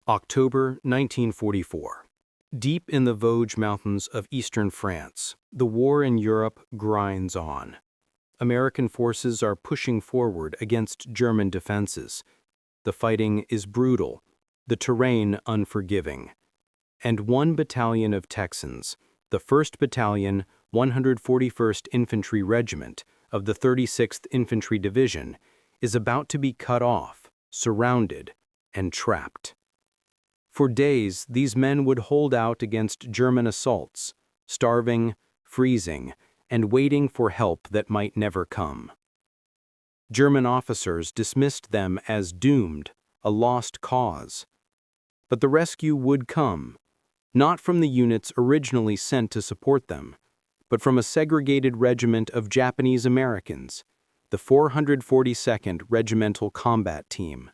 October 1944. Deep in the Vosges mountains of eastern France, the war in Europe grinds on. American forces are pushing forward against German defenses. The fighting is brutal, the terrain unforgiving. And one battalion of Texans, the 1st Battalion, 141st Infantry Regiment of the 36th Infantry Division, is about to be cut off, surrounded, and trapped. For days, these men would hold out against German assaults, starving, freezing, and waiting for help that might never come. German officers dismissed them as doomed, a lost cause. But the rescue would come, not from the units originally sent to support them, but from a segregated regiment of Japanese Americans, the 442nd Regimental Combat Team.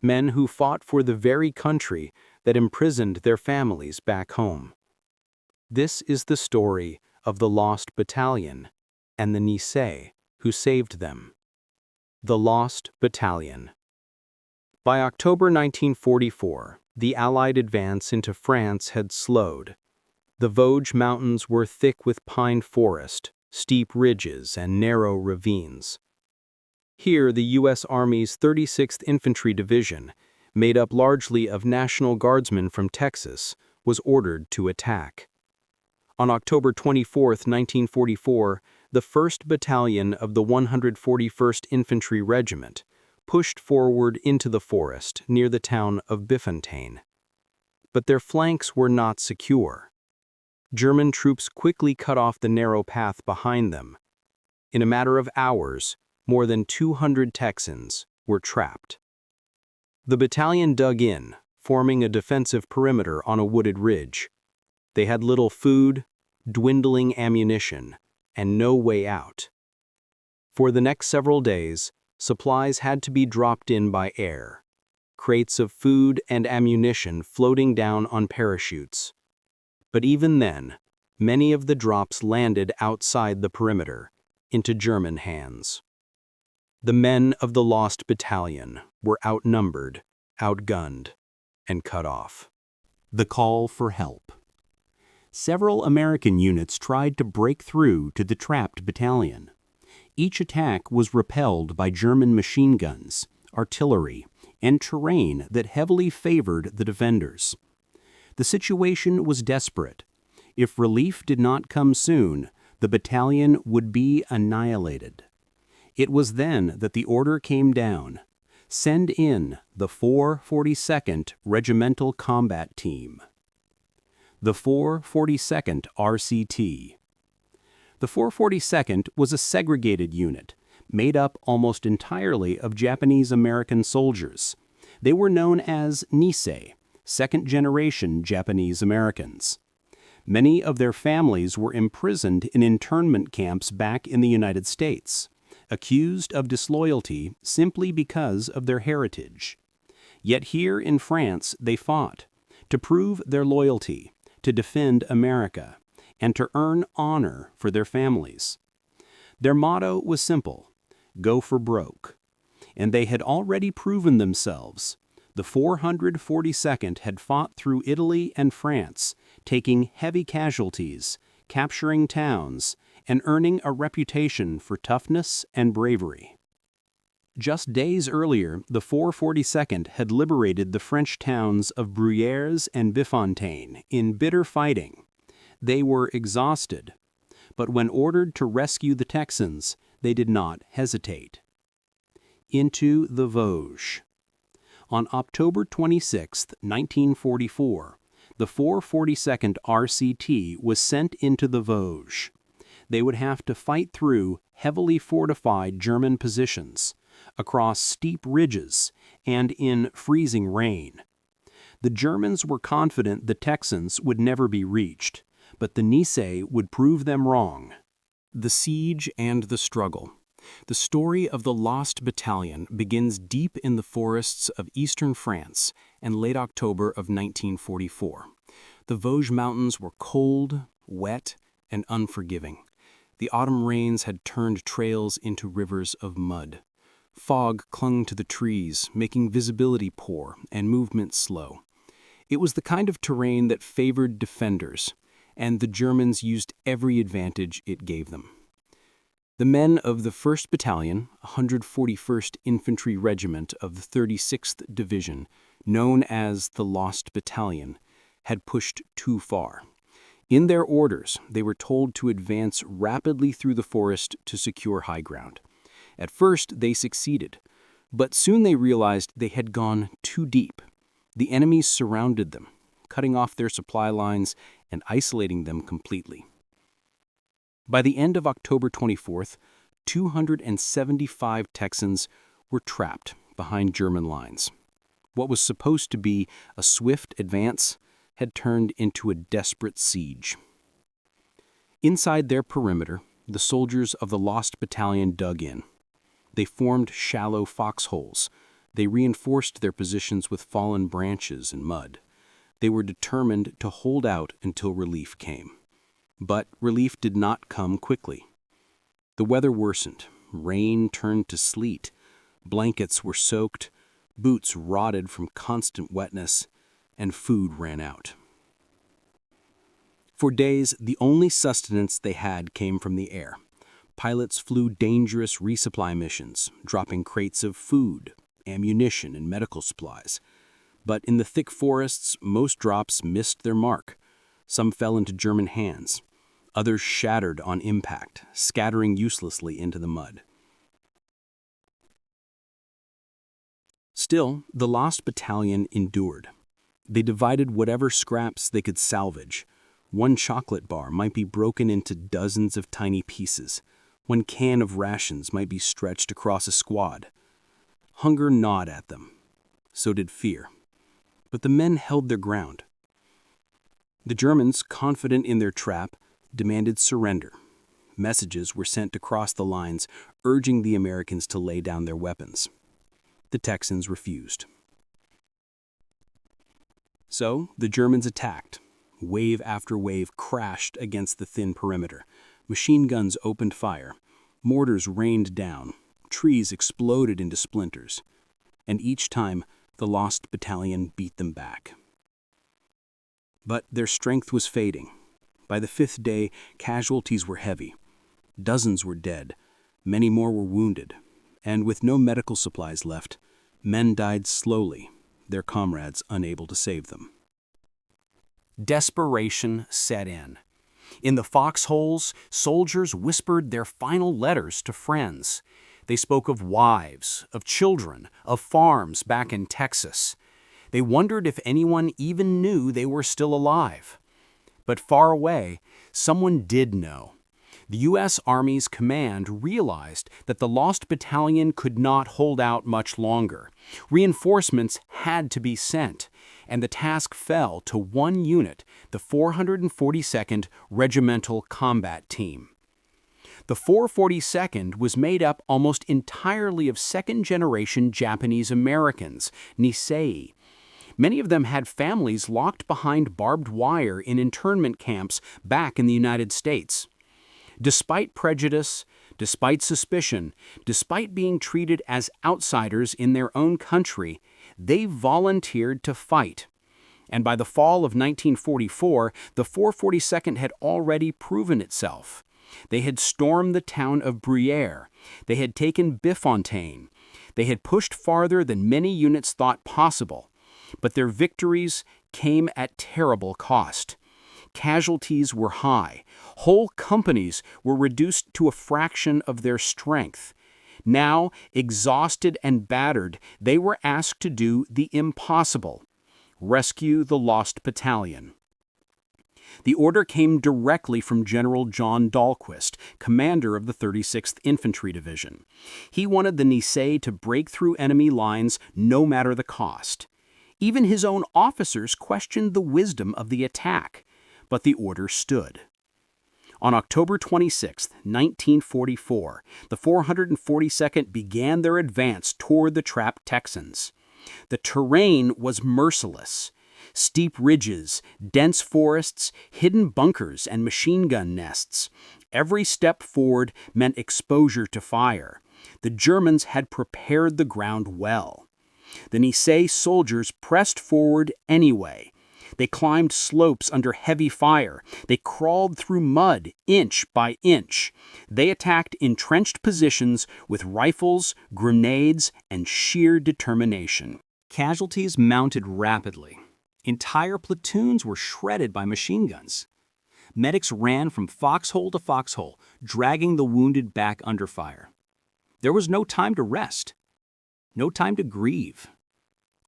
Men who fought for the very country that imprisoned their families back home. This is the story of the Lost Battalion and the Nisei who saved them. The Lost Battalion. By October 1944, the Allied advance into France had slowed. The Vosges mountains were thick with pine forest, steep ridges, and narrow ravines. Here, the U.S. Army's 36th Infantry Division, made up largely of National Guardsmen from Texas, was ordered to attack. On October 24, 1944, the 1st Battalion of the 141st Infantry Regiment pushed forward into the forest near the town of Bifontaine. But their flanks were not secure. German troops quickly cut off the narrow path behind them. In a matter of hours, more than 200 Texans were trapped. The battalion dug in, forming a defensive perimeter on a wooded ridge. They had little food, dwindling ammunition, and no way out. For the next several days, supplies had to be dropped in by air, crates of food and ammunition floating down on parachutes. But even then, many of the drops landed outside the perimeter, into German hands. The men of the Lost Battalion were outnumbered, outgunned, and cut off. The call for help. Several American units tried to break through to the trapped battalion. Each attack was repelled by German machine guns, artillery, and terrain that heavily favored the defenders. The situation was desperate. If relief did not come soon, the battalion would be annihilated. It was then that the order came down: send in the 442nd Regimental Combat Team. The 442nd RCT. The 442nd was a segregated unit, made up almost entirely of Japanese-American soldiers. They were known as Nisei, second-generation Japanese Americans. Many of their families were imprisoned in internment camps back in the United States, accused of disloyalty simply because of their heritage. Yet here in France they fought, to prove their loyalty, to defend America, and to earn honor for their families. Their motto was simple: go for broke. And they had already proven themselves. The 442nd had fought through Italy and France, taking heavy casualties, capturing towns, and earning a reputation for toughness and bravery. Just days earlier, the 442nd had liberated the French towns of Bruyères and Bifontaine in bitter fighting. They were exhausted, but when ordered to rescue the Texans, they did not hesitate. Into the Vosges. On October 26, 1944, the 442nd RCT was sent into the Vosges. They would have to fight through heavily fortified German positions, across steep ridges, and in freezing rain. The Germans were confident the Texans would never be reached, but the Nisei would prove them wrong. The siege and the struggle. The story of the Lost Battalion begins deep in the forests of eastern France and late October of 1944. The Vosges mountains were cold, wet, and unforgiving. The autumn rains had turned trails into rivers of mud. Fog clung to the trees, making visibility poor and movement slow. It was the kind of terrain that favored defenders, and the Germans used every advantage it gave them. The men of the 1st Battalion, 141st Infantry Regiment of the 36th Division, known as the Lost Battalion, had pushed too far. In their orders, they were told to advance rapidly through the forest to secure high ground. At first, they succeeded, but soon they realized they had gone too deep. The enemies surrounded them, cutting off their supply lines and isolating them completely. By the end of October 24th, 275 Texans were trapped behind German lines. What was supposed to be a swift advance had turned into a desperate siege. Inside their perimeter, the soldiers of the Lost Battalion dug in. They formed shallow foxholes. They reinforced their positions with fallen branches and mud. They were determined to hold out until relief came. But relief did not come quickly. The weather worsened. Rain turned to sleet. Blankets were soaked. Boots rotted from constant wetness, and food ran out. For days, the only sustenance they had came from the air. Pilots flew dangerous resupply missions, dropping crates of food, ammunition, and medical supplies. But in the thick forests, most drops missed their mark. Some fell into German hands. Others shattered on impact, scattering uselessly into the mud. Still, the Lost Battalion endured. They divided whatever scraps they could salvage. One chocolate bar might be broken into dozens of tiny pieces. One can of rations might be stretched across a squad. Hunger gnawed at them. So did fear. But the men held their ground. The Germans, confident in their trap, demanded surrender. Messages were sent across the lines urging the Americans to lay down their weapons. The Texans refused. So the Germans attacked. Wave after wave crashed against the thin perimeter. Machine guns opened fire. Mortars rained down. Trees exploded into splinters. And each time, the Lost Battalion beat them back. But their strength was fading. By the 5th day, casualties were heavy. Dozens were dead. Many more were wounded. And with no medical supplies left, men died slowly, their comrades unable to save them. Desperation set in. In the foxholes, soldiers whispered their final letters to friends. They spoke of wives, of children, of farms back in Texas. They wondered if anyone even knew they were still alive. But far away, someone did know. The U.S. Army's command realized that the Lost Battalion could not hold out much longer. Reinforcements had to be sent, and the task fell to one unit, the 442nd Regimental Combat Team. The 442nd was made up almost entirely of second-generation Japanese Americans, Nisei. Many of them had families locked behind barbed wire in internment camps back in the United States. Despite prejudice, despite suspicion, despite being treated as outsiders in their own country, they volunteered to fight. And by the fall of 1944, the 442nd had already proven itself. They had stormed the town of Bruyères. They had taken Bifontaine. They had pushed farther than many units thought possible. But their victories came at terrible cost. Casualties were high. Whole companies were reduced to a fraction of their strength. Now, exhausted and battered, they were asked to do the impossible: rescue the Lost Battalion. The order came directly from General John Dahlquist, commander of the 36th Infantry Division. He wanted the Nisei to break through enemy lines no matter the cost. Even his own officers questioned the wisdom of the attack, but the order stood. On October 26, 1944, the 442nd began their advance toward the trapped Texans. The terrain was merciless. Steep ridges, dense forests, hidden bunkers, and machine gun nests. Every step forward meant exposure to fire. The Germans had prepared the ground well. The Nisei soldiers pressed forward anyway, They climbed slopes under heavy fire. They crawled through mud, inch by inch. They attacked entrenched positions with rifles, grenades, and sheer determination. Casualties mounted rapidly. Entire platoons were shredded by machine guns. Medics ran from foxhole to foxhole, dragging the wounded back under fire. There was no time to rest, no time to grieve,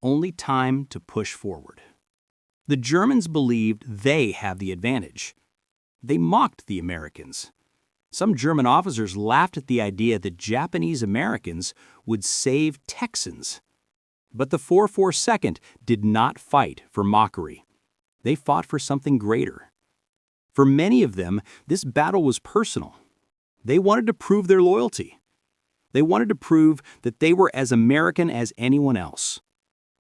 only time to push forward. The Germans believed they had the advantage. They mocked the Americans. Some German officers laughed at the idea that Japanese Americans would save Texans. But the 442nd did not fight for mockery. They fought for something greater. For many of them, this battle was personal. They wanted to prove their loyalty. They wanted to prove that they were as American as anyone else.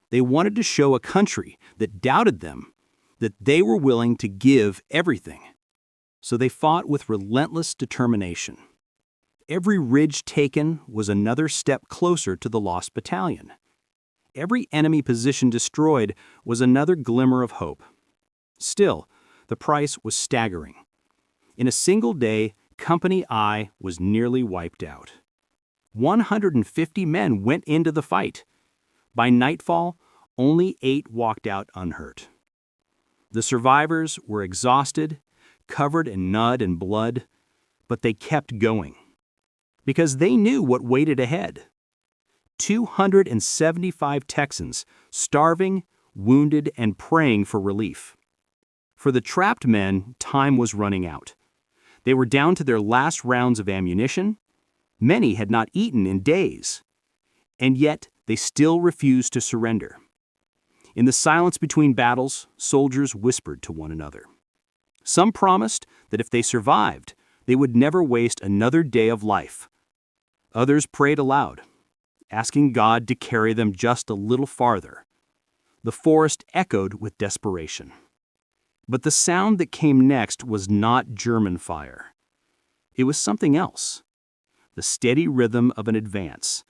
They wanted to show a country that doubted them that they were willing to give everything. So they fought with relentless determination. Every ridge taken was another step closer to the Lost Battalion. Every enemy position destroyed was another glimmer of hope. Still, the price was staggering. In a single day, Company I was nearly wiped out. 150 men went into the fight. By nightfall, only 8 walked out unhurt. The survivors were exhausted, covered in mud and blood, but they kept going. Because they knew what waited ahead. 275 Texans, starving, wounded, and praying for relief. For the trapped men, time was running out. They were down to their last rounds of ammunition. Many had not eaten in days. And yet, they still refused to surrender. In the silence between battles, soldiers whispered to one another. Some promised that if they survived, they would never waste another day of life. Others prayed aloud, asking God to carry them just a little farther. The forest echoed with desperation. But the sound that came next was not German fire. It was something else. The steady rhythm of an advance.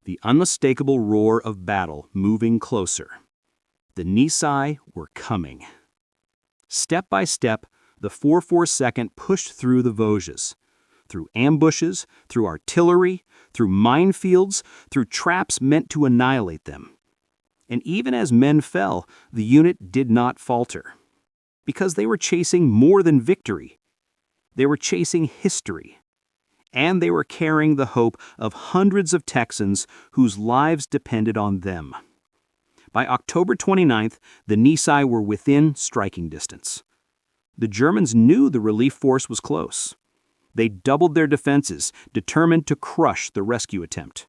The unmistakable roar of battle moving closer. The Nisei were coming. Step by step, the 442nd pushed through the Vosges. Through ambushes, through artillery, through minefields, through traps meant to annihilate them. And even as men fell, the unit did not falter. Because they were chasing more than victory. They were chasing history. And they were carrying the hope of hundreds of Texans whose lives depended on them. By October 29th, the Nisei were within striking distance. The Germans knew the relief force was close. They doubled their defenses, determined to crush the rescue attempt.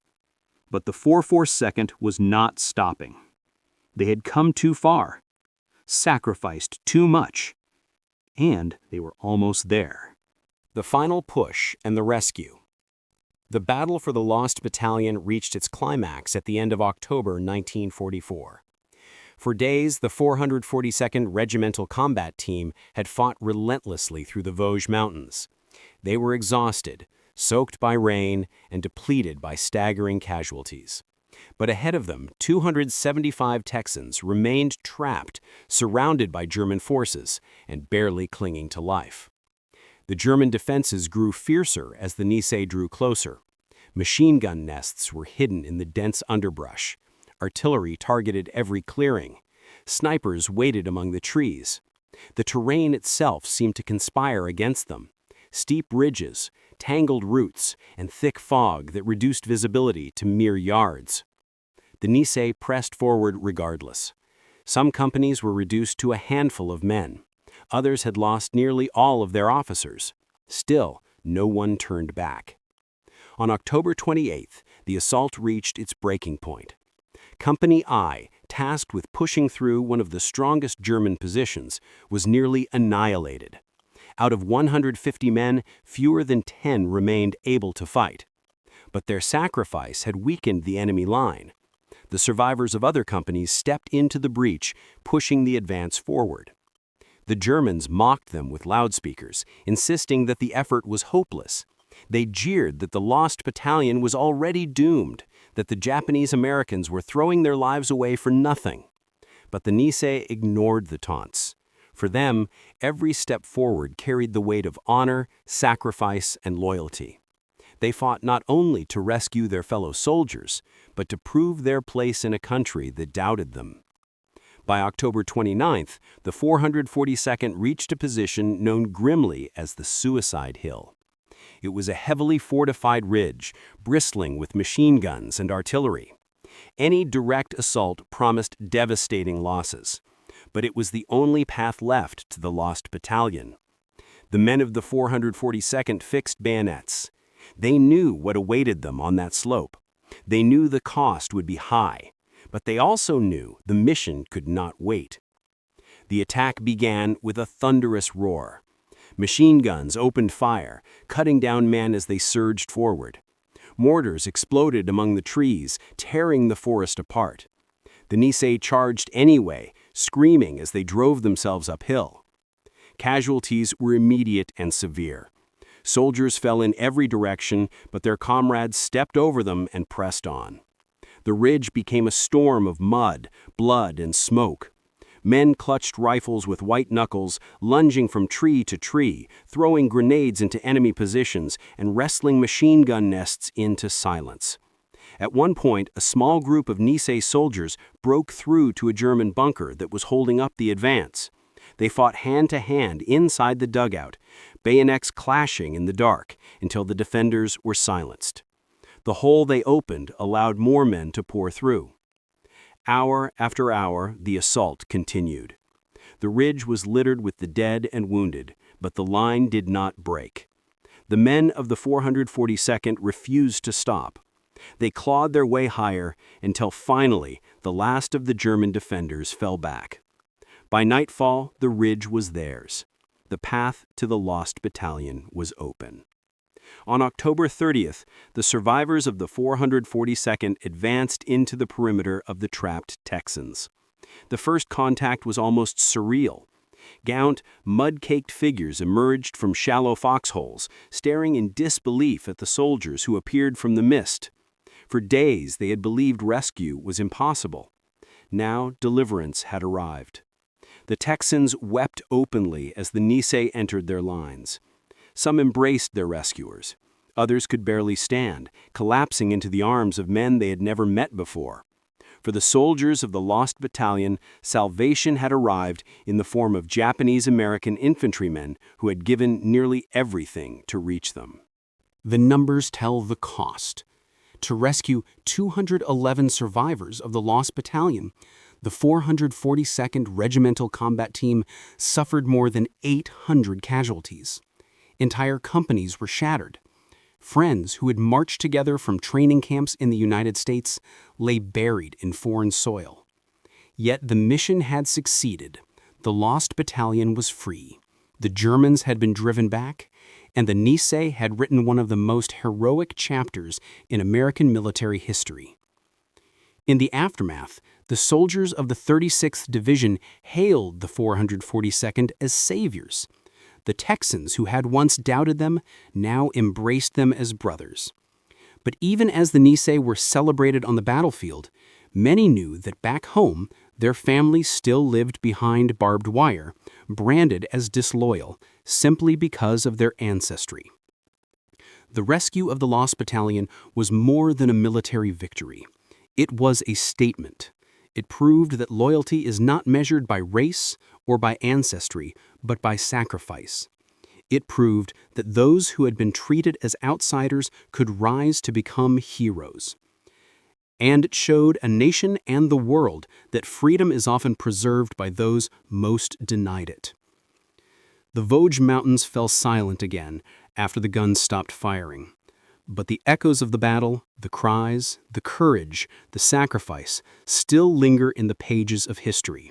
But the 442nd was not stopping. They had come too far, sacrificed too much, and they were almost there. The final push and the rescue. The battle for the Lost Battalion reached its climax at the end of October 1944. For days, the 442nd Regimental Combat Team had fought relentlessly through the Vosges Mountains. They were exhausted, soaked by rain, and depleted by staggering casualties. But ahead of them, 275 Texans remained trapped, surrounded by German forces, and barely clinging to life. The German defenses grew fiercer as the Nisei drew closer. Machine gun nests were hidden in the dense underbrush. Artillery targeted every clearing. Snipers waited among the trees. The terrain itself seemed to conspire against them. Steep ridges, tangled roots, and thick fog that reduced visibility to mere yards. The Nisei pressed forward regardless. Some companies were reduced to a handful of men. Others had lost nearly all of their officers. Still, no one turned back. On October 28th, the assault reached its breaking point. Company I, tasked with pushing through one of the strongest German positions, was nearly annihilated. Out of 150 men, fewer than 10 remained able to fight. But their sacrifice had weakened the enemy line. The survivors of other companies stepped into the breach, pushing the advance forward. The Germans mocked them with loudspeakers, insisting that the effort was hopeless. They jeered that the Lost Battalion was already doomed, that the Japanese Americans were throwing their lives away for nothing. But the Nisei ignored the taunts. For them, every step forward carried the weight of honor, sacrifice, and loyalty. They fought not only to rescue their fellow soldiers, but to prove their place in a country that doubted them. By October 29th, the 442nd reached a position known grimly as the Suicide Hill. It was a heavily fortified ridge, bristling with machine guns and artillery. Any direct assault promised devastating losses, but it was the only path left to the Lost Battalion. The men of the 442nd fixed bayonets. They knew what awaited them on that slope. They knew the cost would be high, but they also knew the mission could not wait. The attack began with a thunderous roar. Machine guns opened fire, cutting down men as they surged forward. Mortars exploded among the trees, tearing the forest apart. The Nisei charged anyway, screaming as they drove themselves uphill. Casualties were immediate and severe. Soldiers fell in every direction, but their comrades stepped over them and pressed on. The ridge became a storm of mud, blood, and smoke. Men clutched rifles with white knuckles, lunging from tree to tree, throwing grenades into enemy positions, and wrestling machine gun nests into silence. At one point, a small group of Nisei soldiers broke through to a German bunker that was holding up the advance. They fought hand-to-hand inside the dugout, bayonets clashing in the dark until the defenders were silenced. The hole they opened allowed more men to pour through. Hour after hour, the assault continued. The ridge was littered with the dead and wounded, but the line did not break. The men of the 442nd refused to stop. They clawed their way higher until finally the last of the German defenders fell back. By nightfall, the ridge was theirs. The path to the Lost Battalion was open. On October 30th, the survivors of the 442nd advanced into the perimeter of the trapped Texans. The first contact was almost surreal. Gaunt, mud-caked figures emerged from shallow foxholes, staring in disbelief at the soldiers who appeared from the mist. For days they had believed rescue was impossible. Now deliverance had arrived. The Texans wept openly as the Nisei entered their lines. Some embraced their rescuers. Others could barely stand, collapsing into the arms of men they had never met before. For the soldiers of the Lost Battalion, salvation had arrived in the form of Japanese-American infantrymen who had given nearly everything to reach them. The numbers tell the cost. To rescue 211 survivors of the Lost Battalion, the 442nd Regimental Combat Team suffered more than 800 casualties. Entire companies were shattered. Friends who had marched together from training camps in the United States lay buried in foreign soil. Yet the mission had succeeded. The Lost Battalion was free. The Germans had been driven back, and the Nisei had written one of the most heroic chapters in American military history. In the aftermath, the soldiers of the 36th Division hailed the 442nd as saviors. The Texans, who had once doubted them, now embraced them as brothers. But even as the Nisei were celebrated on the battlefield, many knew that back home, their families still lived behind barbed wire, branded as disloyal, simply because of their ancestry. The rescue of the Lost Battalion was more than a military victory. It was a statement. It proved that loyalty is not measured by race or by ancestry, but by sacrifice. It proved that those who had been treated as outsiders could rise to become heroes. And it showed a nation and the world that freedom is often preserved by those most denied it. The Vosges mountains fell silent again after the guns stopped firing. But the echoes of the battle, the cries, the courage, the sacrifice, still linger in the pages of history.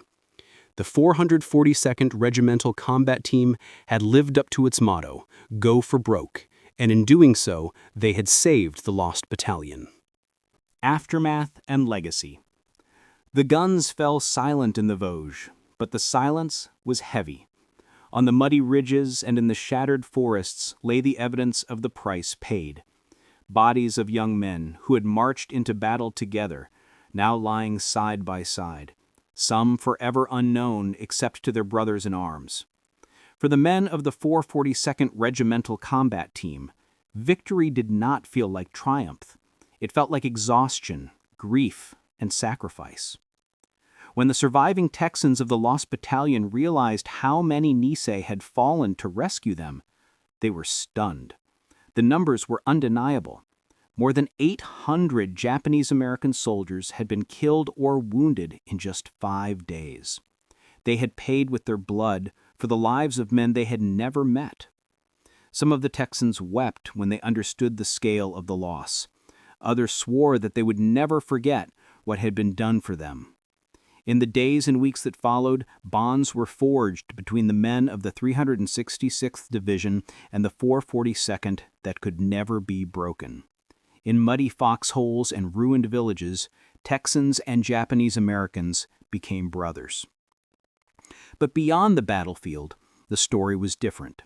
The 442nd Regimental Combat Team had lived up to its motto, "Go for broke," and in doing so, they had saved the Lost Battalion. Aftermath and legacy. The guns fell silent in the Vosges, but the silence was heavy. On the muddy ridges and in the shattered forests lay the evidence of the price paid. Bodies of young men who had marched into battle together, now lying side by side. some forever unknown except to their brothers in arms. For the men of the 442nd Regimental Combat Team, victory did not feel like triumph. It felt like exhaustion, grief, and sacrifice. When the surviving Texans of the Lost Battalion realized how many Nisei had fallen to rescue them, they were stunned. The numbers were undeniable. More than 800 Japanese-American soldiers had been killed or wounded in just 5 days. They had paid with their blood for the lives of men they had never met. Some of the Texans wept when they understood the scale of the loss. Others swore that they would never forget what had been done for them. In the days and weeks that followed, bonds were forged between the men of the 366th Division and the 442nd that could never be broken. In muddy foxholes and ruined villages, Texans and Japanese Americans became brothers. But beyond the battlefield, the story was different.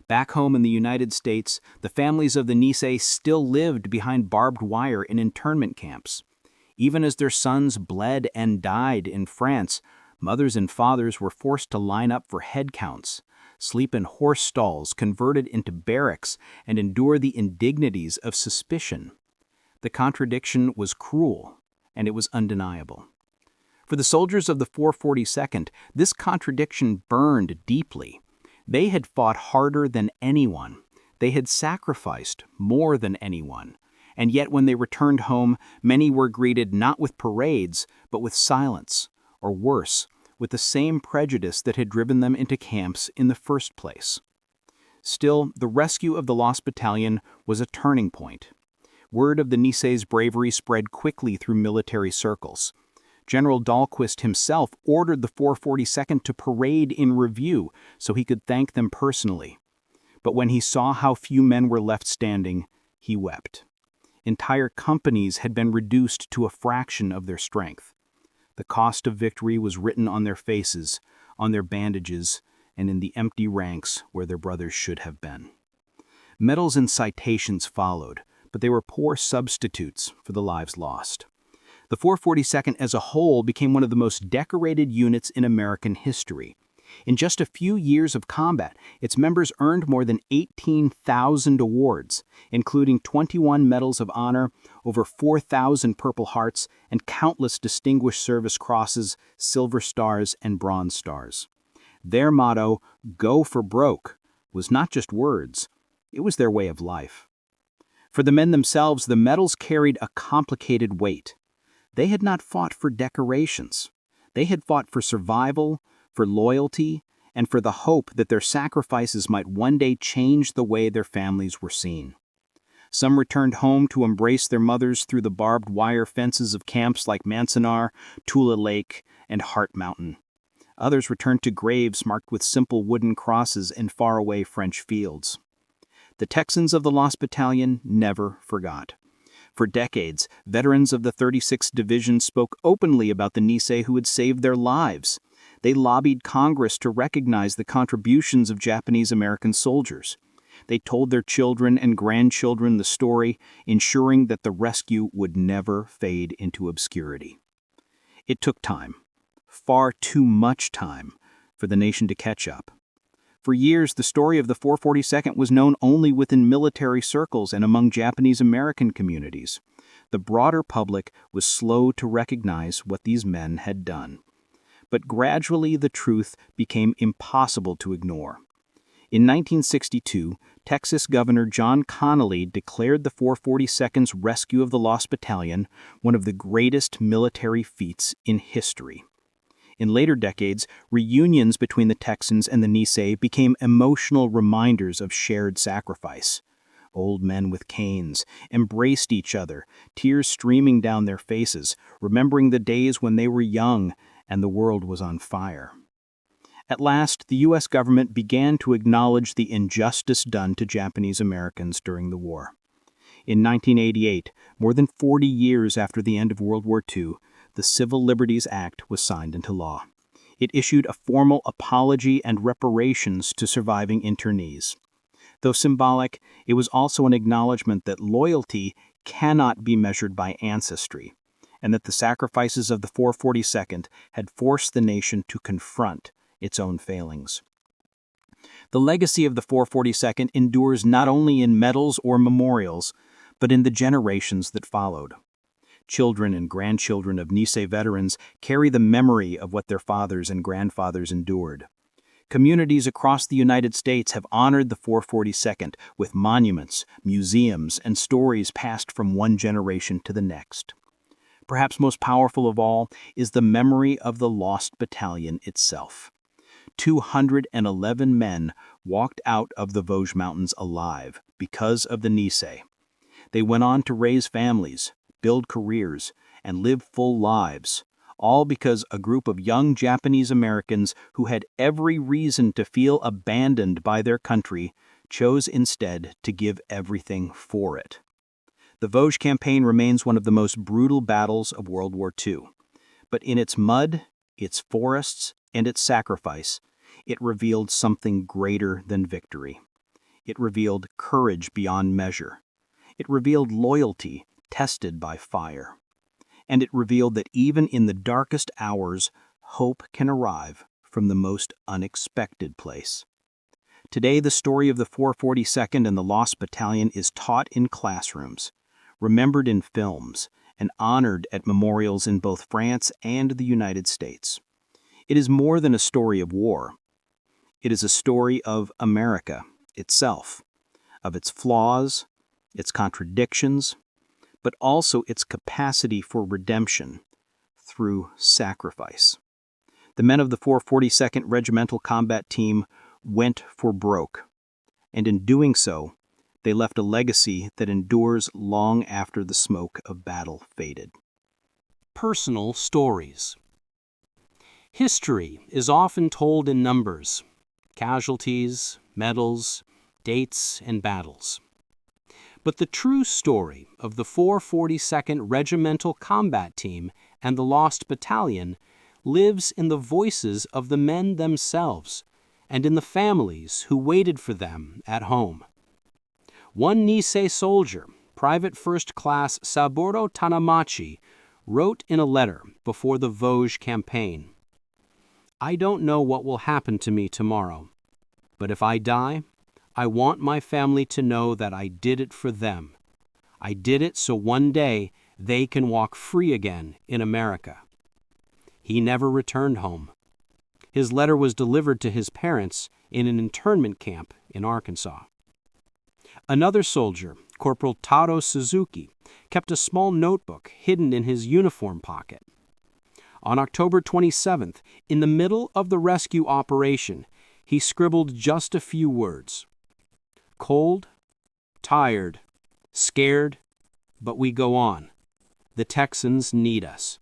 Back home in the United States, the families of the Nisei still lived behind barbed wire in internment camps. Even as their sons bled and died in France, mothers and fathers were forced to line up for head counts, sleep in horse stalls converted into barracks, and endure the indignities of suspicion. The contradiction was cruel, and it was undeniable. For the soldiers of the 442nd, this contradiction burned deeply. They had fought harder than anyone. They had sacrificed more than anyone. And yet when they returned home, many were greeted not with parades, but with silence, or worse, with the same prejudice that had driven them into camps in the first place. Still, the rescue of the Lost Battalion was a turning point. Word of the Nisei's bravery spread quickly through military circles. General Dahlquist himself ordered the 442nd to parade in review so he could thank them personally. But when he saw how few men were left standing, he wept. Entire companies had been reduced to a fraction of their strength. The cost of victory was written on their faces, on their bandages, and in the empty ranks where their brothers should have been. Medals and citations followed, but they were poor substitutes for the lives lost. The 442nd as a whole became one of the most decorated units in American history. In just a few years of combat, its members earned more than 18,000 awards, including 21 Medals of Honor, over 4,000 Purple Hearts, and countless Distinguished Service Crosses, Silver Stars, and Bronze Stars. Their motto, "Go for broke," was not just words, it was their way of life. For the men themselves, the medals carried a complicated weight. They had not fought for decorations. They had fought for survival, for loyalty, and for the hope that their sacrifices might one day change the way their families were seen. Some returned home to embrace their mothers through the barbed wire fences of camps like Manzanar, Tula Lake, and Hart Mountain. Others returned to graves marked with simple wooden crosses in faraway French fields. The Texans of the Lost Battalion never forgot. For decades, veterans of the 36th Division spoke openly about the Nisei who had saved their lives. They lobbied Congress to recognize the contributions of Japanese-American soldiers. They told their children and grandchildren the story, ensuring that the rescue would never fade into obscurity. It took time, far too much time, for the nation to catch up. For years, the story of the 442nd was known only within military circles and among Japanese-American communities. The broader public was slow to recognize what these men had done. But gradually the truth became impossible to ignore. In 1962, Texas Governor John Connally declared the 442nd's rescue of the Lost Battalion one of the greatest military feats in history. In later decades, reunions between the Texans and the Nisei became emotional reminders of shared sacrifice. Old men with canes embraced each other, tears streaming down their faces, remembering the days when they were young and the world was on fire. At last, the U.S. government began to acknowledge the injustice done to Japanese Americans during the war. In 1988, more than 40 years after the end of World War II, the Civil Liberties Act was signed into law. It issued a formal apology and reparations to surviving internees. Though symbolic, it was also an acknowledgement that loyalty cannot be measured by ancestry, and that the sacrifices of the 442nd had forced the nation to confront its own failings. The legacy of the 442nd endures not only in medals or memorials, but in the generations that followed. Children and grandchildren of Nisei veterans carry the memory of what their fathers and grandfathers endured. Communities across the United States have honored the 442nd with monuments, museums, and stories passed from one generation to the next. Perhaps most powerful of all is the memory of the Lost Battalion itself. 211 men walked out of the Vosges Mountains alive because of the Nisei. They went on to raise families, build careers, and live full lives, all because a group of young Japanese Americans who had every reason to feel abandoned by their country chose instead to give everything for it. The Vosges campaign remains one of the most brutal battles of World War II, but in its mud, its forests, and its sacrifice, it revealed something greater than victory. It revealed courage beyond measure. It revealed loyalty tested by fire. And it revealed that even in the darkest hours, hope can arrive from the most unexpected place. Today, the story of the 442nd and the Lost Battalion is taught in classrooms, remembered in films, and honored at memorials in both France and the United States. It is more than a story of war. It is a story of America itself, of its flaws, its contradictions, but also its capacity for redemption through sacrifice. The men of the 442nd Regimental Combat Team went for broke, and in doing so, they left a legacy that endures long after the smoke of battle faded. Personal stories. History is often told in numbers, casualties, medals, dates, and battles. But the true story of the 442nd Regimental Combat Team and the Lost Battalion lives in the voices of the men themselves and in the families who waited for them at home. One Nisei soldier, Private First Class Saburo Tanamachi, wrote in a letter before the Vosges campaign, "I don't know what will happen to me tomorrow, but if I die, I want my family to know that I did it for them. I did it so one day they can walk free again in America." He never returned home. His letter was delivered to his parents in an internment camp in Arkansas. Another soldier, Corporal Taro Suzuki, kept a small notebook hidden in his uniform pocket. On October 27th, in the middle of the rescue operation, he scribbled just a few words. "Cold, tired, scared, but we go on. The Texans need us."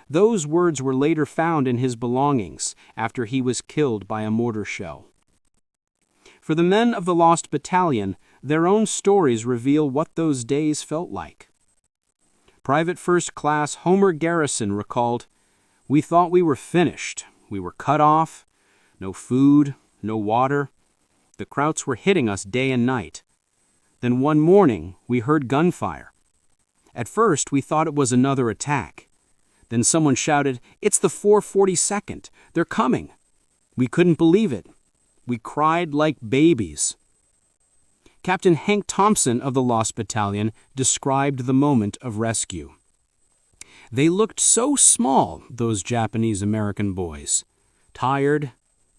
Those words were later found in his belongings after he was killed by a mortar shell. For the men of the Lost Battalion, their own stories reveal what those days felt like. Private First Class Homer Garrison recalled, "We thought we were finished. We were cut off. No food, no water. The Krauts were hitting us day and night. Then one morning, we heard gunfire. At first, we thought it was another attack. Then someone shouted, 'It's the 442nd. They're coming.' We couldn't believe it. We cried like babies." Captain Hank Thompson of the Lost Battalion described the moment of rescue. "They looked so small, those Japanese-American boys. Tired,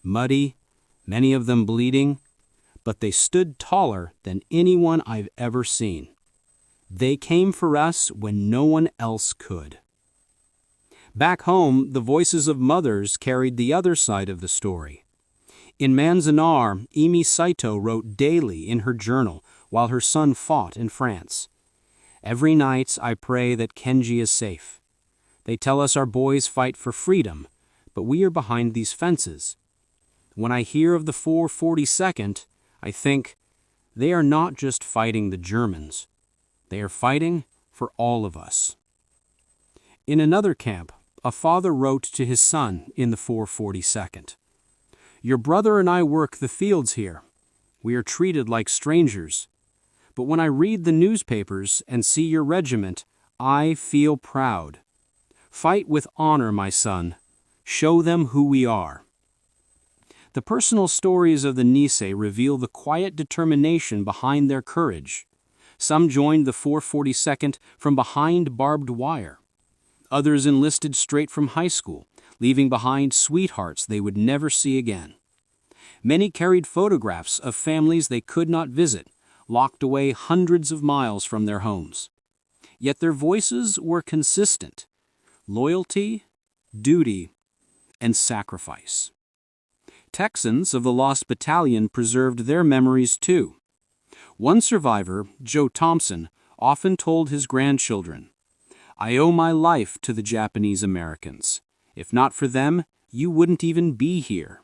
muddy, many of them bleeding, but they stood taller than anyone I've ever seen. They came for us when no one else could." Back home, the voices of mothers carried the other side of the story. In Manzanar, Emi Saito wrote daily in her journal while her son fought in France. "Every night I pray that Kenji is safe. They tell us our boys fight for freedom, but we are behind these fences. When I hear of the 442nd, I think, they are not just fighting the Germans. They are fighting for all of us." In another camp, a father wrote to his son in the 442nd, "Your brother and I work the fields here. We are treated like strangers. But when I read the newspapers and see your regiment, I feel proud. Fight with honor, my son. Show them who we are. The personal stories of the Nisei reveal the quiet determination behind their courage. Some joined the 442nd from behind barbed wire. Others enlisted straight from high school, leaving behind sweethearts they would never see again. Many carried photographs of families they could not visit, locked away hundreds of miles from their homes. Yet their voices were consistent: loyalty, duty, and sacrifice. Texans of the Lost Battalion preserved their memories too. One survivor, Joe Thompson, often told his grandchildren, "I owe my life to the Japanese Americans. If not for them, you wouldn't even be here.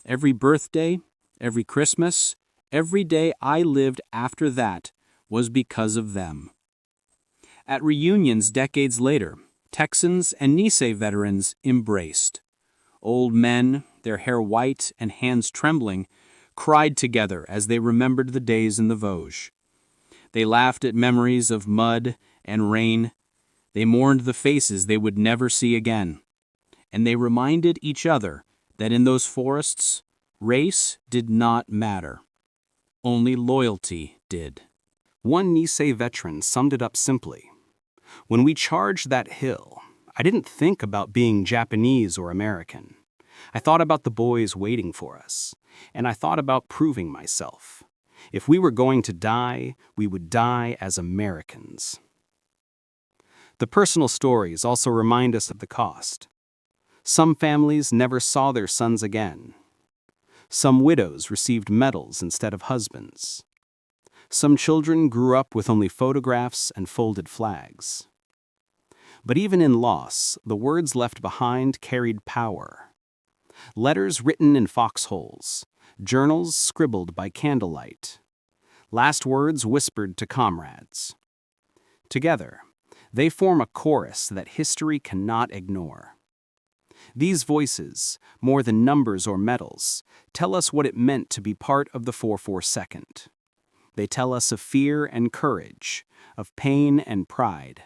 Every birthday, every Christmas, every day I lived after that was because of them." At reunions decades later, Texans and Nisei veterans embraced. Old men, their hair white and hands trembling, cried together as they remembered the days in the Vosges. They laughed at memories of mud and rain. They mourned the faces they would never see again. And they reminded each other that in those forests, race did not matter. Only loyalty did. One Nisei veteran summed it up simply: "When we charged that hill, I didn't think about being Japanese or American. I thought about the boys waiting for us, and I thought about proving myself. If we were going to die, we would die as Americans." The personal stories also remind us of the cost. Some families never saw their sons again. Some widows received medals instead of husbands. Some children grew up with only photographs and folded flags. But even in loss, the words left behind carried power. Letters written in foxholes, journals scribbled by candlelight, last words whispered to comrades. Together, they form a chorus that history cannot ignore. These voices, more than numbers or medals, tell us what it meant to be part of the 442nd. They tell us of fear and courage, of pain and pride.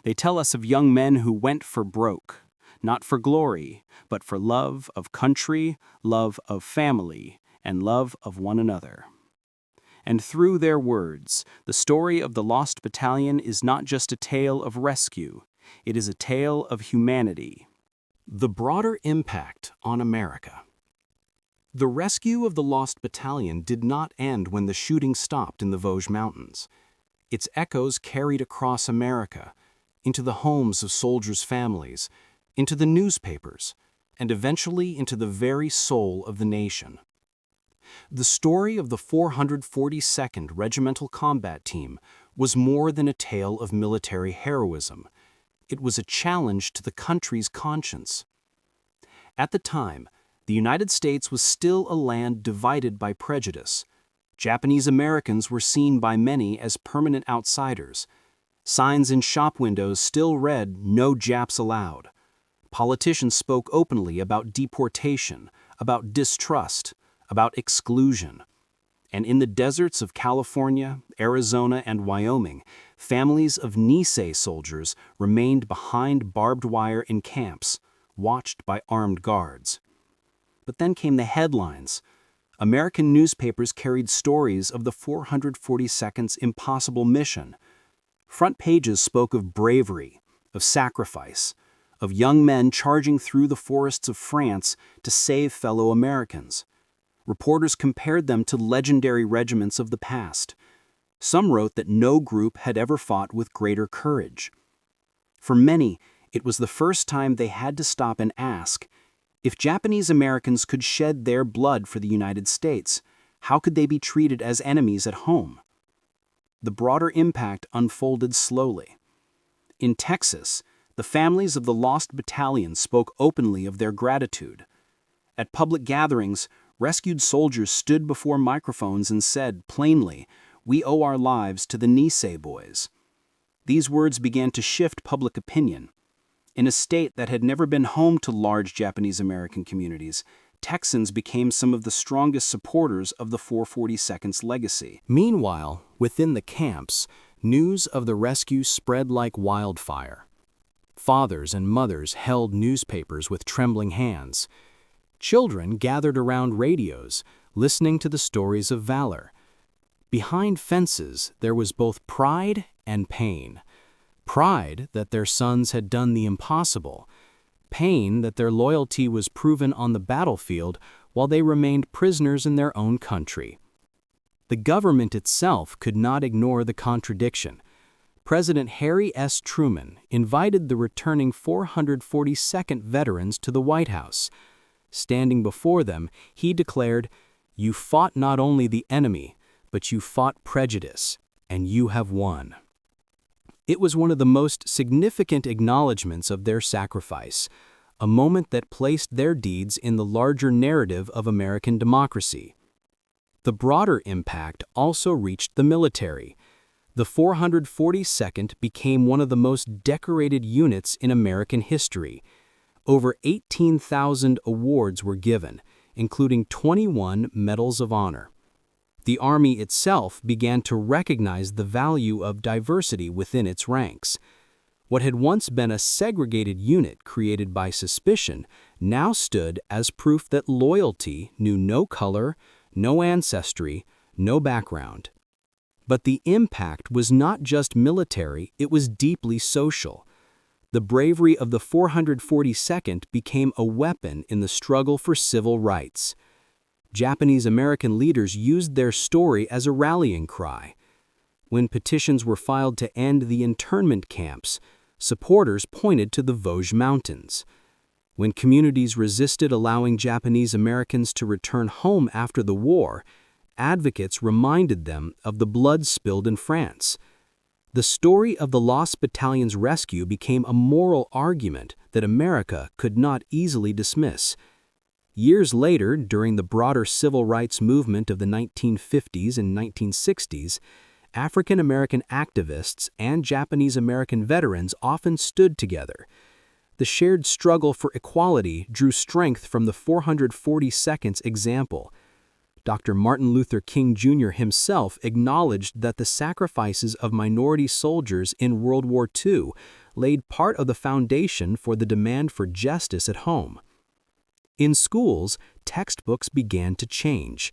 They tell us of young men who went for broke, not for glory, but for love of country, love of family, and love of one another. And through their words, the story of the Lost Battalion is not just a tale of rescue, it is a tale of humanity. The broader impact on America. The rescue of the Lost Battalion did not end when the shooting stopped in the Vosges Mountains. Its echoes carried across America, into the homes of soldiers' families, into the newspapers, and eventually into the very soul of the nation. The story of the 442nd Regimental Combat Team was more than a tale of military heroism. It was a challenge to the country's conscience. At the time, the United States was still a land divided by prejudice. Japanese Americans were seen by many as permanent outsiders. Signs in shop windows still read, "No Japs allowed." Politicians spoke openly about deportation, about distrust, about exclusion. And in the deserts of California, Arizona, and Wyoming, families of Nisei soldiers remained behind barbed wire in camps, watched by armed guards. But then came the headlines. American newspapers carried stories of the 442nd's impossible mission. Front pages spoke of bravery, of sacrifice, of young men charging through the forests of France to save fellow Americans. Reporters compared them to legendary regiments of the past. Some wrote that no group had ever fought with greater courage. For many, it was the first time they had to stop and ask, if Japanese Americans could shed their blood for the United States, how could they be treated as enemies at home? The broader impact unfolded slowly. In Texas, the families of the Lost Battalion spoke openly of their gratitude. At public gatherings, rescued soldiers stood before microphones and said plainly, "We owe our lives to the Nisei boys." These words began to shift public opinion. In a state that had never been home to large Japanese American communities, Texans became some of the strongest supporters of the 442nd's legacy. Meanwhile, within the camps, News of the rescue spread like wildfire. Fathers and mothers held newspapers with trembling hands. Children gathered around radios, listening to the stories of valor. Behind fences, there was both pride and pain. Pride that their sons had done the impossible. Pain that their loyalty was proven on the battlefield while they remained prisoners in their own country. The government itself could not ignore the contradiction. President Harry S. Truman invited the returning 442nd veterans to the White House. Standing before them, he declared, "You fought not only the enemy, but you fought prejudice, and you have won." It was one of the most significant acknowledgments of their sacrifice, a moment that placed their deeds in the larger narrative of American democracy. The broader impact also reached the military. The 442nd became one of the most decorated units in American history. Over 18,000 awards were given, including 21 Medals of Honor. The Army itself began to recognize the value of diversity within its ranks. What had once been a segregated unit created by suspicion now stood as proof that loyalty knew no color, no ancestry, no background. But the impact was not just military, it was deeply social. The bravery of the 442nd became a weapon in the struggle for civil rights. Japanese American leaders used their story as a rallying cry. When petitions were filed to end the internment camps, supporters pointed to the Vosges Mountains. When communities resisted allowing Japanese Americans to return home after the war, advocates reminded them of the blood spilled in France. The story of the Lost Battalion's rescue became a moral argument that America could not easily dismiss. Years later, during the broader civil rights movement of the 1950s and 1960s, African American activists and Japanese American veterans often stood together. The shared struggle for equality drew strength from the 442nd's example. Dr. Martin Luther King Jr. himself acknowledged that the sacrifices of minority soldiers in World War II laid part of the foundation for the demand for justice at home. In schools, textbooks began to change.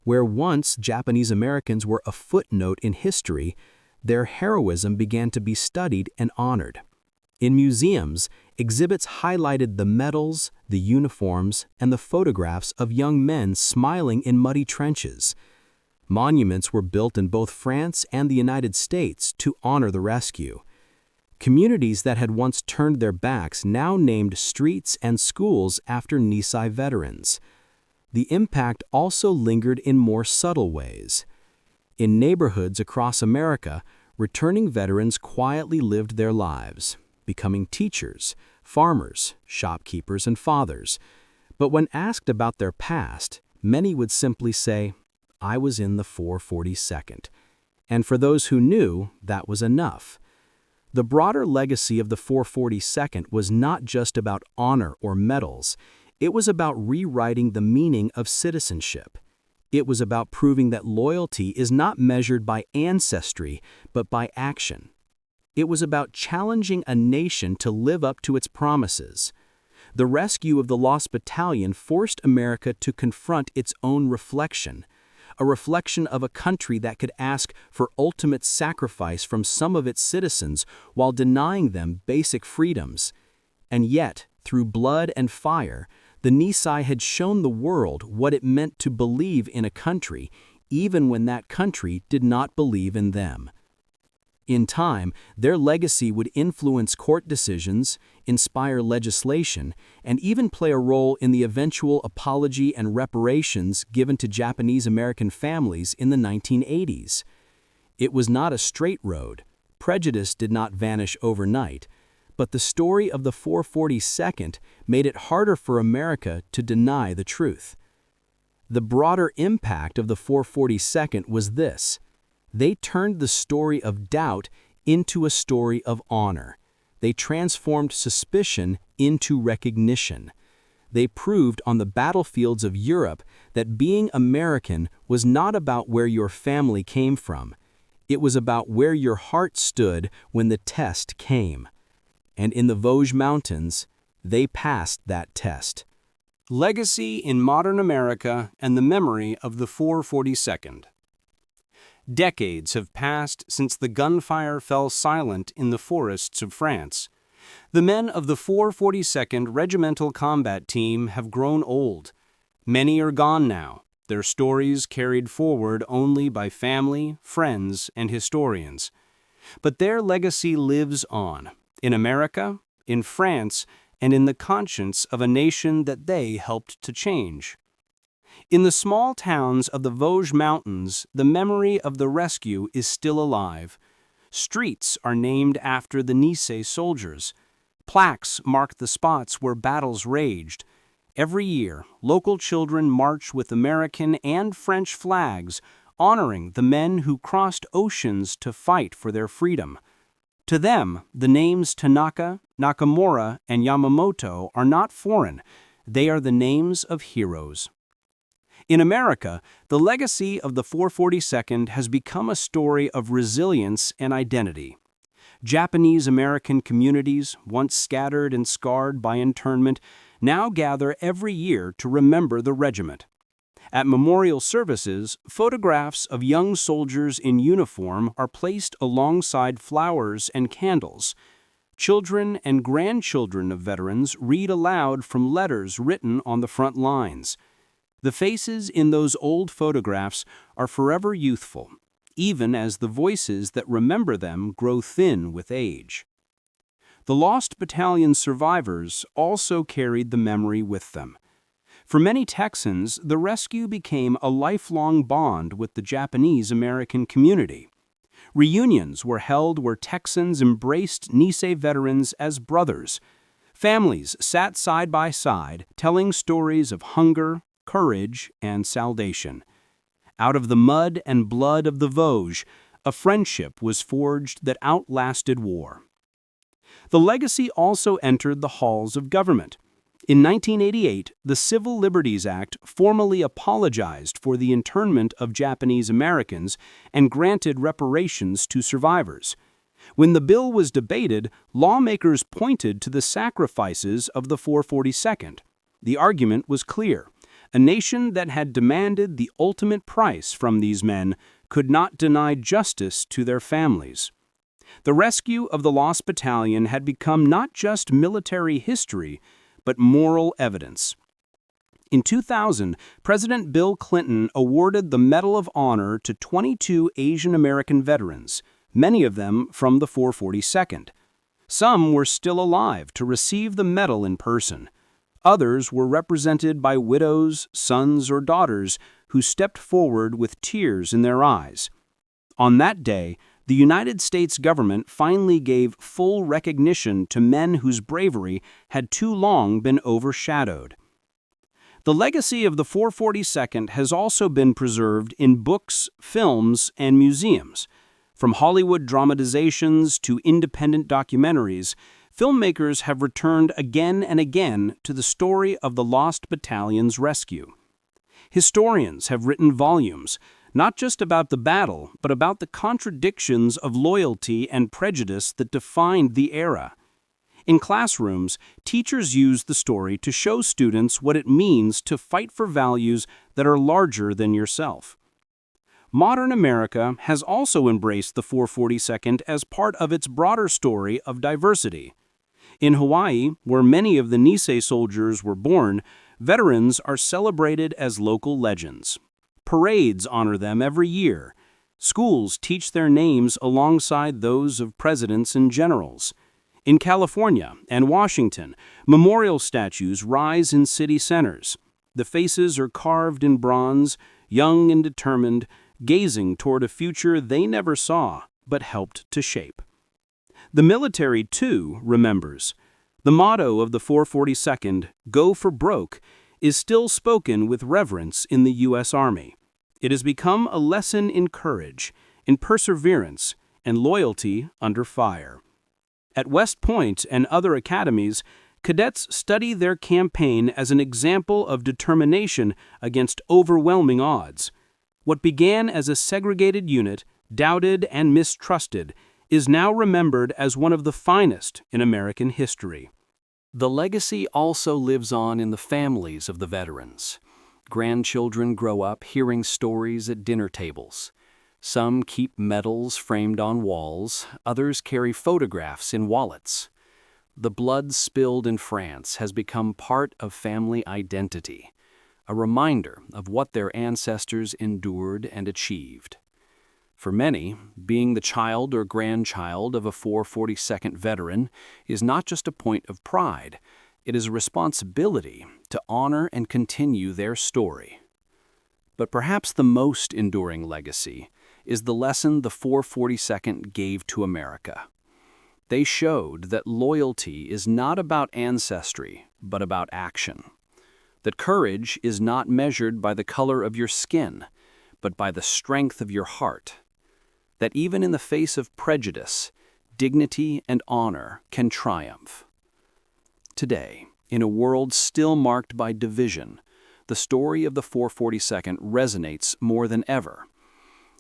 Where once Japanese Americans were a footnote in history, their heroism began to be studied and honored. In museums, exhibits highlighted the medals, the uniforms, and the photographs of young men smiling in muddy trenches. Monuments were built in both France and the United States to honor the rescue. Communities that had once turned their backs now named streets and schools after Nisei veterans. The impact also lingered in more subtle ways. In neighborhoods across America, returning veterans quietly lived their lives, becoming teachers, farmers, shopkeepers, and fathers. But when asked about their past, many would simply say, "I was in the 442nd." And for those who knew, that was enough. The broader legacy of the 442nd was not just about honor or medals. It was about rewriting the meaning of citizenship. It was about proving that loyalty is not measured by ancestry, but by action. It was about challenging a nation to live up to its promises. The rescue of the Lost Battalion forced America to confront its own reflection, a reflection of a country that could ask for ultimate sacrifice from some of its citizens while denying them basic freedoms. And yet, through blood and fire, the Nisei had shown the world what it meant to believe in a country, even when that country did not believe in them. In time, their legacy would influence court decisions, inspire legislation, and even play a role in the eventual apology and reparations given to Japanese American families in the 1980s. It was not a straight road. Prejudice did not vanish overnight, but the story of the 442nd made it harder for America to deny the truth. The broader impact of the 442nd was this: they turned the story of doubt into a story of honor. They transformed suspicion into recognition. They proved on the battlefields of Europe that being American was not about where your family came from. It was about where your heart stood when the test came. And in the Vosges Mountains, they passed that test. Legacy in modern America and the memory of the 442nd. Decades have passed since the gunfire fell silent in the forests of France. The men of the 442nd Regimental Combat Team have grown old. Many are gone now, their stories carried forward only by family, friends, and historians. But their legacy lives on, in America, in France, and in the conscience of a nation that they helped to change. In the small towns of the Vosges Mountains, the memory of the rescue is still alive. Streets are named after the Nisei soldiers. Plaques mark the spots where battles raged. Every year, local children march with American and French flags, honoring the men who crossed oceans to fight for their freedom. To them, the names Tanaka, Nakamura, and Yamamoto are not foreign. They are the names of heroes. In America, the legacy of the 442nd has become a story of resilience and identity. Japanese-American communities, once scattered and scarred by internment, now gather every year to remember the regiment. At memorial services, photographs of young soldiers in uniform are placed alongside flowers and candles. Children and grandchildren of veterans read aloud from letters written on the front lines. The faces in those old photographs are forever youthful, even as the voices that remember them grow thin with age. The Lost Battalion survivors also carried the memory with them. For many Texans, the rescue became a lifelong bond with the Japanese-American community. Reunions were held where Texans embraced Nisei veterans as brothers. Families sat side by side, telling stories of hunger, courage, and salvation. Out of the mud and blood of the Vosges, a friendship was forged that outlasted war. The legacy also entered the halls of government. In 1988, the Civil Liberties Act formally apologized for the internment of Japanese Americans and granted reparations to survivors. When the bill was debated, lawmakers pointed to the sacrifices of the 442nd. The argument was clear. A nation that had demanded the ultimate price from these men could not deny justice to their families. The rescue of the Lost Battalion had become not just military history, but moral evidence. In 2000, President Bill Clinton awarded the Medal of Honor to 22 Asian American veterans, many of them from the 442nd. Some were still alive to receive the medal in person. Others were represented by widows, sons, or daughters who stepped forward with tears in their eyes. On that day, the United States government finally gave full recognition to men whose bravery had too long been overshadowed. The legacy of the 442nd has also been preserved in books, films, and museums. From Hollywood dramatizations to independent documentaries, filmmakers have returned again and again to the story of the Lost Battalion's rescue. Historians have written volumes, not just about the battle, but about the contradictions of loyalty and prejudice that defined the era. In classrooms, teachers use the story to show students what it means to fight for values that are larger than yourself. Modern America has also embraced the 442nd as part of its broader story of diversity. In Hawaii, where many of the Nisei soldiers were born, veterans are celebrated as local legends. Parades honor them every year. Schools teach their names alongside those of presidents and generals. In California and Washington, memorial statues rise in city centers. The faces are carved in bronze, young and determined, gazing toward a future they never saw but helped to shape. The military, too, remembers. The motto of the 442nd, "Go for broke," is still spoken with reverence in the U.S. Army. It has become a lesson in courage, in perseverance, and loyalty under fire. At West Point and other academies, cadets study their campaign as an example of determination against overwhelming odds. What began as a segregated unit doubted and mistrusted, is now remembered as one of the finest in American history. The legacy also lives on in the families of the veterans. Grandchildren grow up hearing stories at dinner tables. Some keep medals framed on walls, others carry photographs in wallets. The blood spilled in France has become part of family identity, a reminder of what their ancestors endured and achieved. For many, being the child or grandchild of a 442nd veteran is not just a point of pride, it is a responsibility to honor and continue their story. But perhaps the most enduring legacy is the lesson the 442nd gave to America. They showed that loyalty is not about ancestry, but about action. That courage is not measured by the color of your skin, but by the strength of your heart. That even in the face of prejudice, dignity and honor can triumph. Today, in a world still marked by division, the story of the 442nd resonates more than ever.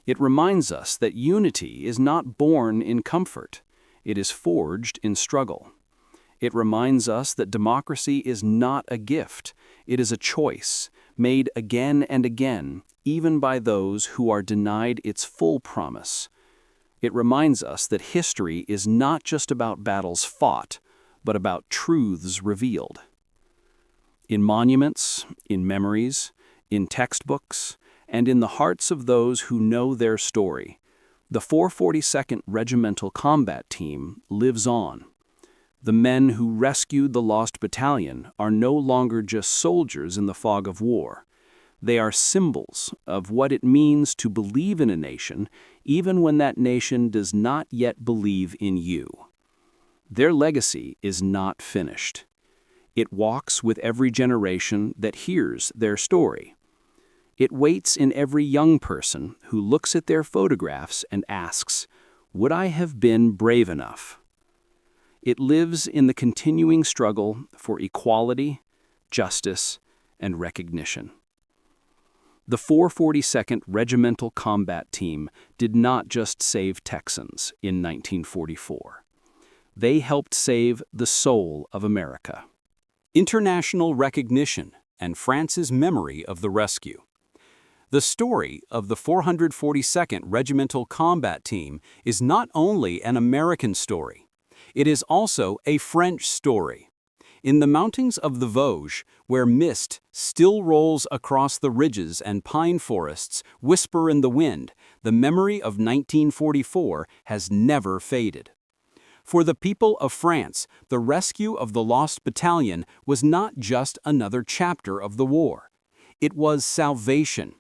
It reminds us that unity is not born in comfort, it is forged in struggle. It reminds us that democracy is not a gift, it is a choice, made again and again, even by those who are denied its full promise. It reminds us that history is not just about battles fought, but about truths revealed. In monuments, in memories, in textbooks, and in the hearts of those who know their story, the 442nd Regimental Combat Team lives on. The men who rescued the Lost Battalion are no longer just soldiers in the fog of war. They are symbols of what it means to believe in a nation, even when that nation does not yet believe in you. Their legacy is not finished. It walks with every generation that hears their story. It waits in every young person who looks at their photographs and asks, "Would I have been brave enough?" It lives in the continuing struggle for equality, justice, and recognition. The 442nd Regimental Combat Team did not just save Texans in 1944. They helped save the soul of America. International recognition and France's memory of the rescue. The story of the 442nd Regimental Combat Team is not only an American story, it is also a French story. In the mountains of the Vosges, where mist still rolls across the ridges and pine forests whisper in the wind, the memory of 1944 has never faded. For the people of France, the rescue of the Lost Battalion was not just another chapter of the war. It was salvation.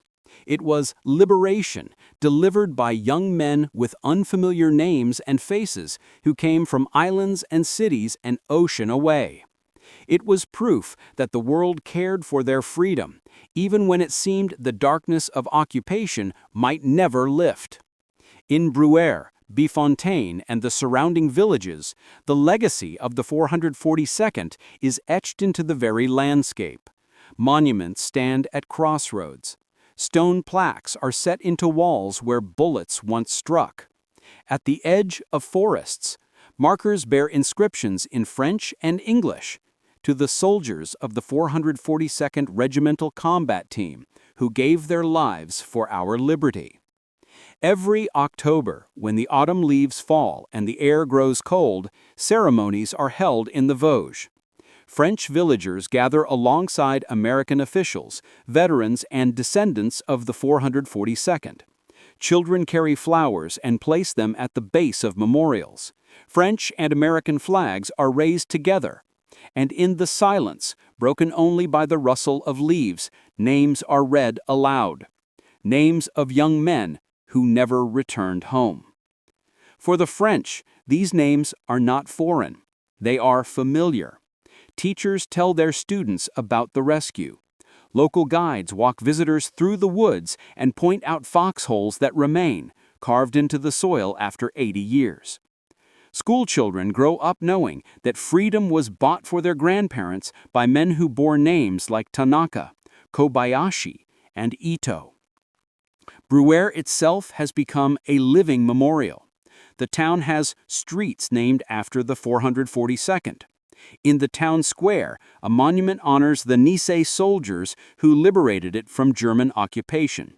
It was liberation, delivered by young men with unfamiliar names and faces who came from islands and cities an ocean away. It was proof that the world cared for their freedom, even when it seemed the darkness of occupation might never lift. In Bruyères, Bifontaine, and the surrounding villages, the legacy of the 442nd is etched into the very landscape. Monuments stand at crossroads. Stone plaques are set into walls where bullets once struck. At the edge of forests, markers bear inscriptions in French and English to the soldiers of the 442nd Regimental Combat Team who gave their lives for our liberty. Every October, when the autumn leaves fall and the air grows cold, ceremonies are held in the Vosges. French villagers gather alongside American officials, veterans, and descendants of the 442nd. Children carry flowers and place them at the base of memorials. French and American flags are raised together. And in the silence, broken only by the rustle of leaves, names are read aloud. Names of young men who never returned home. For the French, these names are not foreign. They are familiar. Teachers tell their students about the rescue. Local guides walk visitors through the woods and point out foxholes that remain, carved into the soil after 80 years. Schoolchildren grow up knowing that freedom was bought for their grandparents by men who bore names like Tanaka, Kobayashi, and Ito. Bruyère itself has become a living memorial. The town has streets named after the 442nd. In the town square, a monument honors the Nisei soldiers who liberated it from German occupation.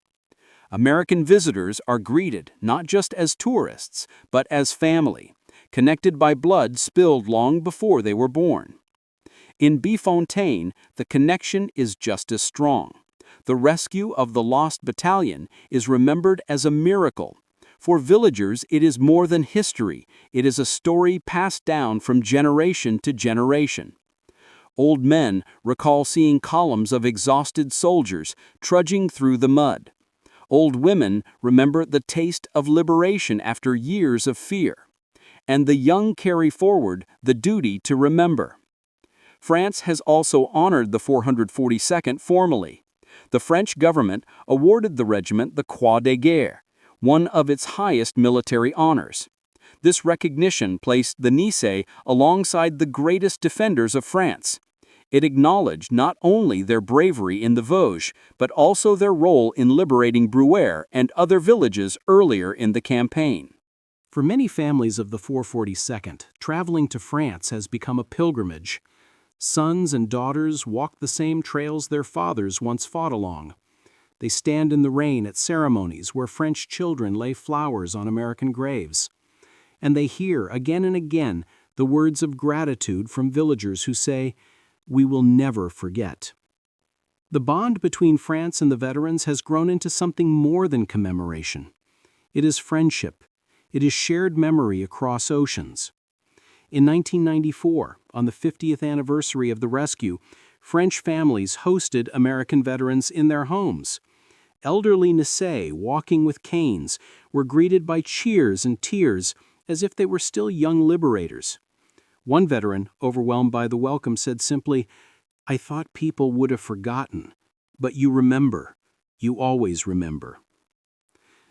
American visitors are greeted not just as tourists, but as family, connected by blood spilled long before they were born. In Bifontaine, the connection is just as strong. The rescue of the Lost Battalion is remembered as a miracle. For villagers, it is more than history. It is a story passed down from generation to generation. Old men recall seeing columns of exhausted soldiers trudging through the mud. Old women remember the taste of liberation after years of fear. And the young carry forward the duty to remember. France has also honored the 442nd formally. The French government awarded the regiment the Croix de Guerre, one of its highest military honors. This recognition placed the Nisei alongside the greatest defenders of France. It acknowledged not only their bravery in the Vosges, but also their role in liberating Bruyère and other villages earlier in the campaign. For many families of the 442nd, traveling to France has become a pilgrimage. Sons and daughters walk the same trails their fathers once fought along. They stand in the rain at ceremonies where French children lay flowers on American graves. And they hear again and again the words of gratitude from villagers who say, "We will never forget." The bond between France and the veterans has grown into something more than commemoration. It is friendship. It is shared memory across oceans. In 1994, on the 50th anniversary of the rescue, French families hosted American veterans in their homes. Elderly Nisei, walking with canes, were greeted by cheers and tears as if they were still young liberators. One veteran, overwhelmed by the welcome, said simply, "I thought people would have forgotten, but you remember. You always remember."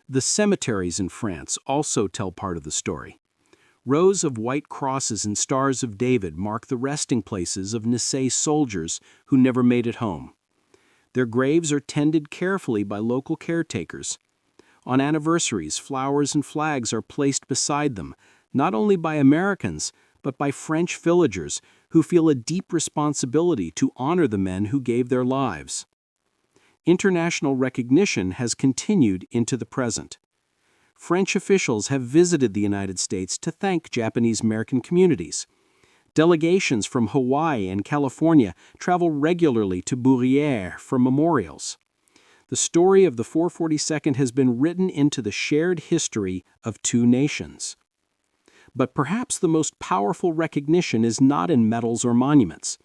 The cemeteries in France also tell part of the story. Rows of white crosses and stars of David mark the resting places of Nisei soldiers who never made it home. Their graves are tended carefully by local caretakers. On anniversaries, flowers and flags are placed beside them, not only by Americans, but by French villagers who feel a deep responsibility to honor the men who gave their lives. International recognition has continued into the present. French officials have visited the United States to thank Japanese American communities. Delegations from Hawaii and California travel regularly to Bruyère for memorials. The story of the 442nd has been written into the shared history of two nations. But perhaps the most powerful recognition is not in medals or monuments.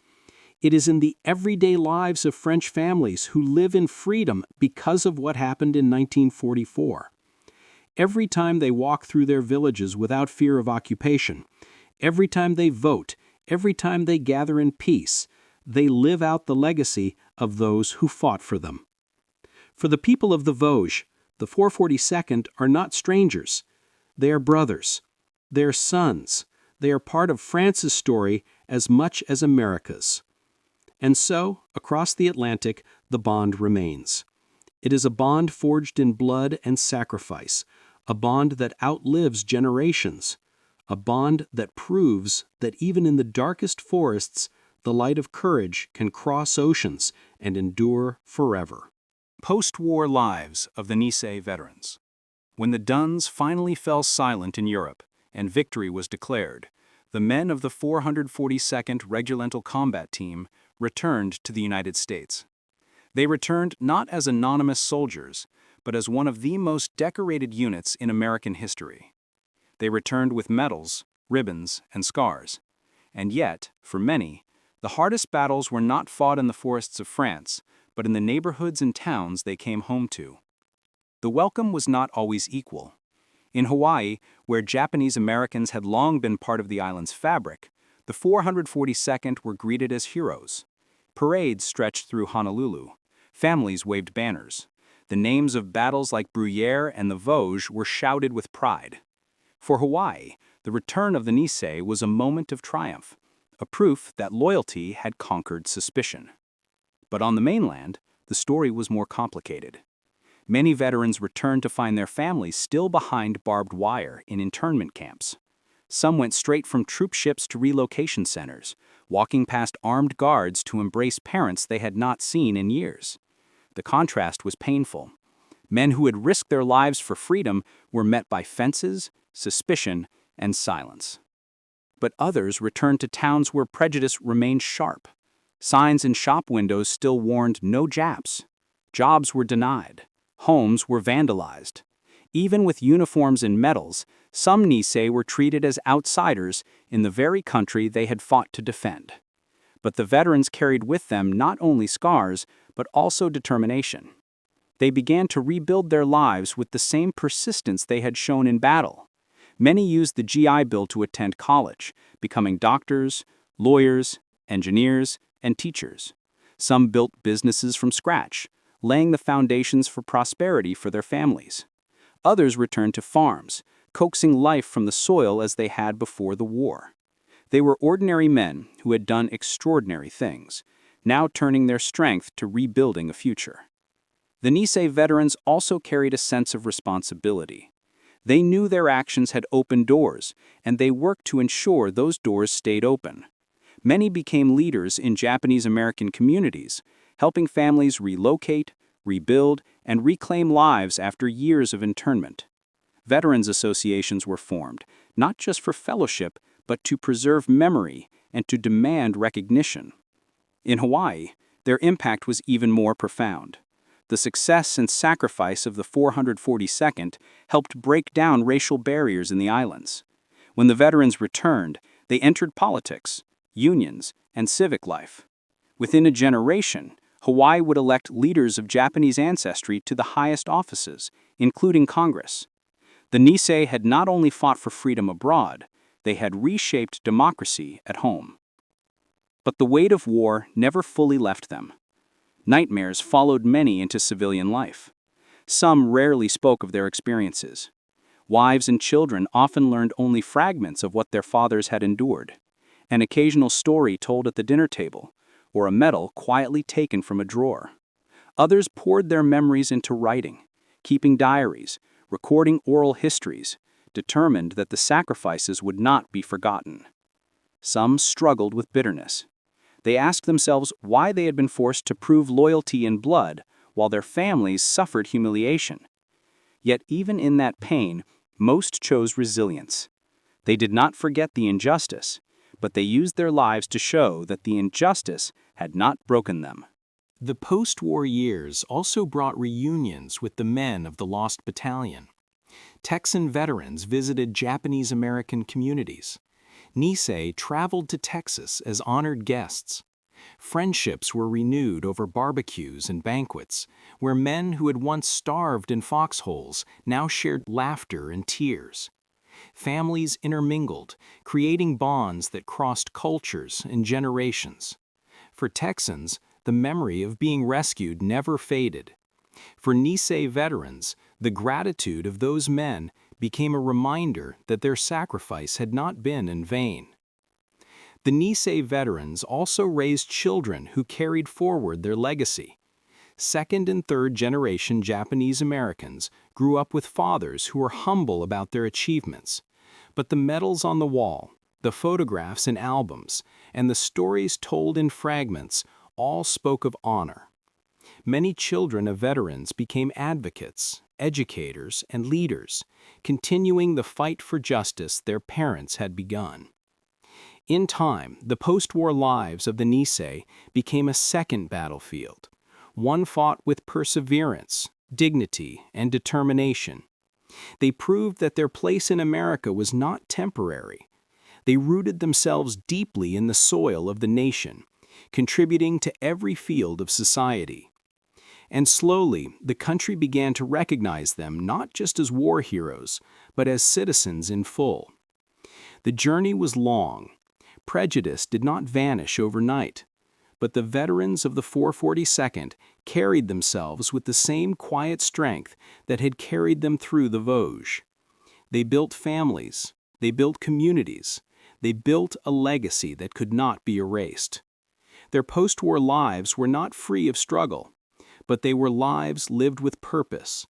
It is in the everyday lives of French families who live in freedom because of what happened in 1944. Every time they walk through their villages without fear of occupation, every time they vote, every time they gather in peace, they live out the legacy of those who fought for them. For the people of the Vosges, the 442nd are not strangers. They are brothers. They are sons. They are part of France's story as much as America's. And so, across the Atlantic, the bond remains. It is a bond forged in blood and sacrifice, a bond that outlives generations, a bond that proves that even in the darkest forests, the light of courage can cross oceans and endure forever. Post-war lives of the Nisei veterans. When the Duns finally fell silent in Europe and victory was declared, the men of the 442nd Regimental Combat Team returned to the United States. They returned not as anonymous soldiers, but as one of the most decorated units in American history. They returned with medals, ribbons, and scars. And yet, for many, the hardest battles were not fought in the forests of France, but in the neighborhoods and towns they came home to. The welcome was not always equal. In Hawaii, where Japanese Americans had long been part of the island's fabric, the 442nd were greeted as heroes. Parades stretched through Honolulu. Families waved banners. The names of battles like Bruyère and the Vosges were shouted with pride. For Hawaii, the return of the Nisei was a moment of triumph, a proof that loyalty had conquered suspicion. But on the mainland, the story was more complicated. Many veterans returned to find their families still behind barbed wire in internment camps. Some went straight from troop ships to relocation centers, walking past armed guards to embrace parents they had not seen in years. The contrast was painful. Men who had risked their lives for freedom were met by fences, suspicion, and silence. But others returned to towns where prejudice remained sharp. Signs in shop windows still warned no Japs. Jobs were denied. Homes were vandalized. Even with uniforms and medals, some Nisei were treated as outsiders in the very country they had fought to defend. But the veterans carried with them not only scars, but also determination. They began to rebuild their lives with the same persistence they had shown in battle. Many used the GI Bill to attend college, becoming doctors, lawyers, engineers, and teachers. Some built businesses from scratch, laying the foundations for prosperity for their families. Others returned to farms, coaxing life from the soil as they had before the war. They were ordinary men who had done extraordinary things, now turning their strength to rebuilding a future. The Nisei veterans also carried a sense of responsibility. They knew their actions had opened doors, and they worked to ensure those doors stayed open. Many became leaders in Japanese-American communities, helping families relocate, rebuild, and reclaim lives after years of internment. Veterans associations were formed, not just for fellowship, but to preserve memory and to demand recognition. In Hawaii, their impact was even more profound. The success and sacrifice of the 442nd helped break down racial barriers in the islands. When the veterans returned, they entered politics, unions, and civic life. Within a generation, Hawaii would elect leaders of Japanese ancestry to the highest offices, including Congress. The Nisei had not only fought for freedom abroad, they had reshaped democracy at home. But the weight of war never fully left them. Nightmares followed many into civilian life. Some rarely spoke of their experiences. Wives and children often learned only fragments of what their fathers had endured. An occasional story told at the dinner table, or a medal quietly taken from a drawer. Others poured their memories into writing, keeping diaries, recording oral histories, determined that the sacrifices would not be forgotten. Some struggled with bitterness. They asked themselves why they had been forced to prove loyalty in blood while their families suffered humiliation. Yet even in that pain, most chose resilience. They did not forget the injustice, but they used their lives to show that the injustice had not broken them. The post-war years also brought reunions with the men of the Lost Battalion. Texan veterans visited Japanese-American communities. Nisei traveled to Texas as honored guests. Friendships were renewed over barbecues and banquets, where men who had once starved in foxholes now shared laughter and tears. Families intermingled, creating bonds that crossed cultures and generations. For Texans, the memory of being rescued never faded. For Nisei veterans, the gratitude of those men became a reminder that their sacrifice had not been in vain. The Nisei veterans also raised children who carried forward their legacy. Second and third generation Japanese Americans grew up with fathers who were humble about their achievements. But the medals on the wall, the photographs in albums, and the stories told in fragments all spoke of honor. Many children of veterans became advocates, educators, and leaders, continuing the fight for justice their parents had begun. In time, the post-war lives of the Nisei became a second battlefield, one fought with perseverance, dignity, and determination. They proved that their place in America was not temporary. They rooted themselves deeply in the soil of the nation, contributing to every field of society. And slowly, the country began to recognize them not just as war heroes, but as citizens in full. The journey was long. Prejudice did not vanish overnight, but the veterans of the 442nd carried themselves with the same quiet strength that had carried them through the Vosges. They built families, they built communities, they built a legacy that could not be erased. Their post-war lives were not free of struggle, but they were lives lived with purpose.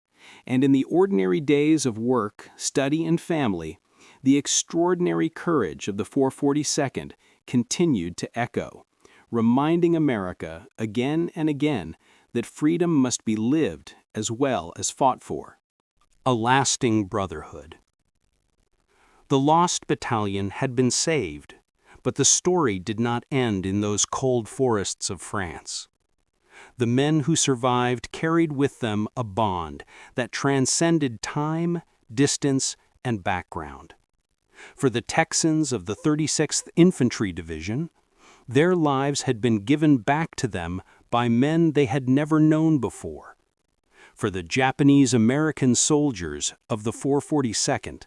And in the ordinary days of work, study, and family, the extraordinary courage of the 442nd continued to echo, reminding America again and again that freedom must be lived as well as fought for. A lasting brotherhood. The Lost Battalion had been saved, but the story did not end in those cold forests of France. The men who survived carried with them a bond that transcended time, distance, and background. For the Texans of the 36th Infantry Division, their lives had been given back to them by men they had never known before. For the Japanese-American soldiers of the 442nd,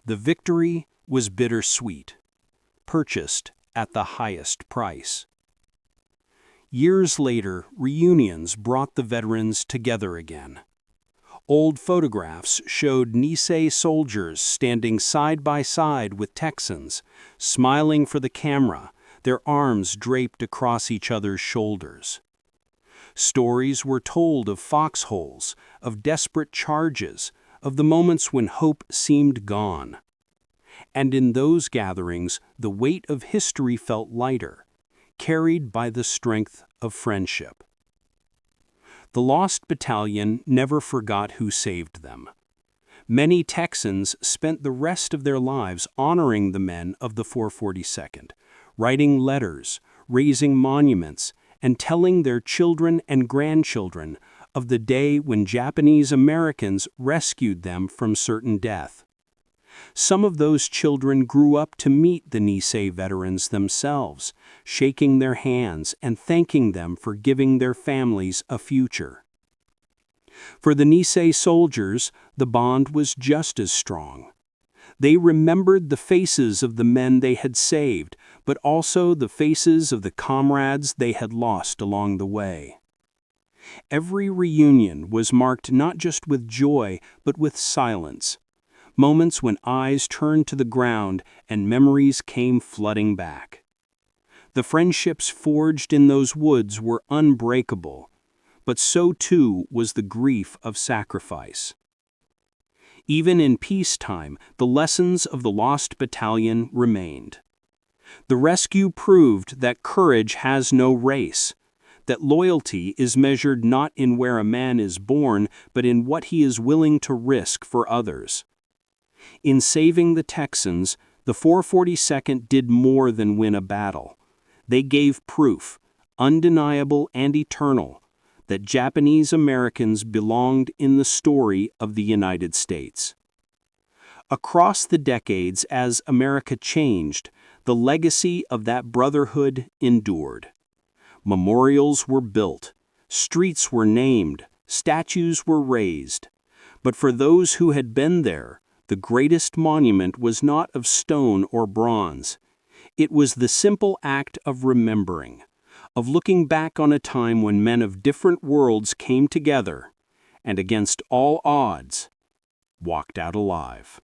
the victory was bittersweet, purchased at the highest price. Years later, reunions brought the veterans together again. Old photographs showed Nisei soldiers standing side by side with Texans, smiling for the camera, their arms draped across each other's shoulders. Stories were told of foxholes, of desperate charges, of the moments when hope seemed gone. And in those gatherings, the weight of history felt lighter, carried by the strength of friendship. The Lost Battalion never forgot who saved them. Many Texans spent the rest of their lives honoring the men of the 442nd, writing letters, raising monuments, and telling their children and grandchildren of the day when Japanese Americans rescued them from certain death. Some of those children grew up to meet the Nisei veterans themselves, shaking their hands and thanking them for giving their families a future. For the Nisei soldiers, the bond was just as strong. They remembered the faces of the men they had saved, but also the faces of the comrades they had lost along the way. Every reunion was marked not just with joy, but with silence. Moments when eyes turned to the ground and memories came flooding back. The friendships forged in those woods were unbreakable, but so too was the grief of sacrifice. Even in peacetime, the lessons of the Lost Battalion remained. The rescue proved that courage has no race, that loyalty is measured not in where a man is born, but in what he is willing to risk for others. In saving the Texans, the 442nd did more than win a battle. They gave proof, undeniable and eternal, that Japanese Americans belonged in the story of the United States. Across the decades, as America changed, the legacy of that brotherhood endured. Memorials were built, streets were named, statues were raised. But for those who had been there, the greatest monument was not of stone or bronze. It was the simple act of remembering, of looking back on a time when men of different worlds came together and, against all odds, walked out alive.